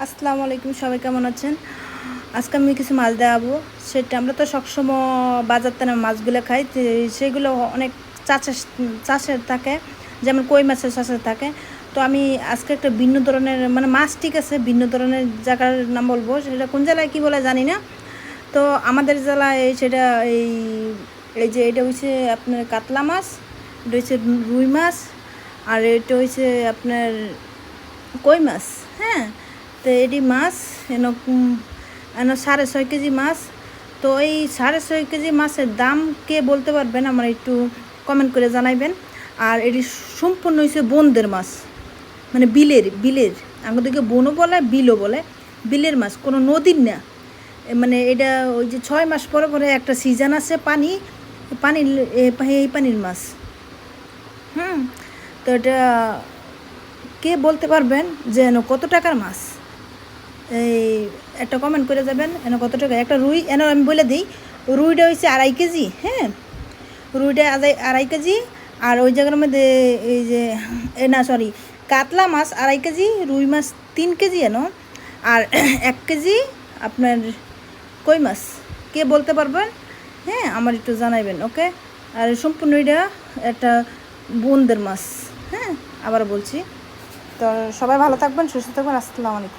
আসসালামু আলাইকুম, সবাই কেমন আছেন? আজকে আমি কিছু মাছ দেখাবো। সেটা আমরা তো সবসময় বাজার থেকে মাছগুলো খাই, সেগুলো অনেক চাষের থাকে, যেমন কই মাছের চাষের থাকে। তো আমি আজকে একটা ভিন্ন ধরনের মানে মাছ, ঠিক আছে, ভিন্ন ধরনের জায়গার নাম বলবো। সেটা কোন জেলায় কী বলে জানি না। তো আমাদের জেলায় সেটা এই এই যে এটা হচ্ছে আপনার কাতলা মাছ, এটা হচ্ছে রুই মাছ, আর এটা হচ্ছে আপনার কই মাছ। হ্যাঁ, তো এটি মাছ এন 6.5 কেজি মাছ। তো এই 6.5 কেজি মাছের দাম কে বলতে পারবেন আমার একটু কমেন্ট করে জানাইবেন। আর এটি সম্পূর্ণ হয়েছে বনদের মাছ, মানে বিলের আমাদেরকে বনও বলে, বিলও বলে। বিলের মাছ, কোনো নদীর না। মানে এটা ওই যে 6 মাস পরে পরে একটা সিজন আছে, পানির এই পানির মাছ। তো এটা কে বলতে পারবেন যে এন কত টাকার মাছ? এই একটা কমেন্ট করে যাবেন, এন কত টাকা একটা রুই। এন আমি বলে দিই, রুইটা হচ্ছে 2.5 কেজি। হ্যাঁ, রুইটা 2.5 কেজি। আর ওই জায়গার মধ্যে এই যে না সরি, কাতলা মাছ 2.5 কেজি, রুই মাছ 3 কেজি এন। আর 1 কেজি আপনার কই মাছ। কে বলতে পারবেন? হ্যাঁ, আমার একটু জানাইবেন, ওকে। আর সম্পূর্ণ এটা একটা বোনদের মাছ। হ্যাঁ, আবার বলছি। তো সবাই ভালো থাকবেন, সুস্থ থাকবেন। আসসালামু আলাইকুম।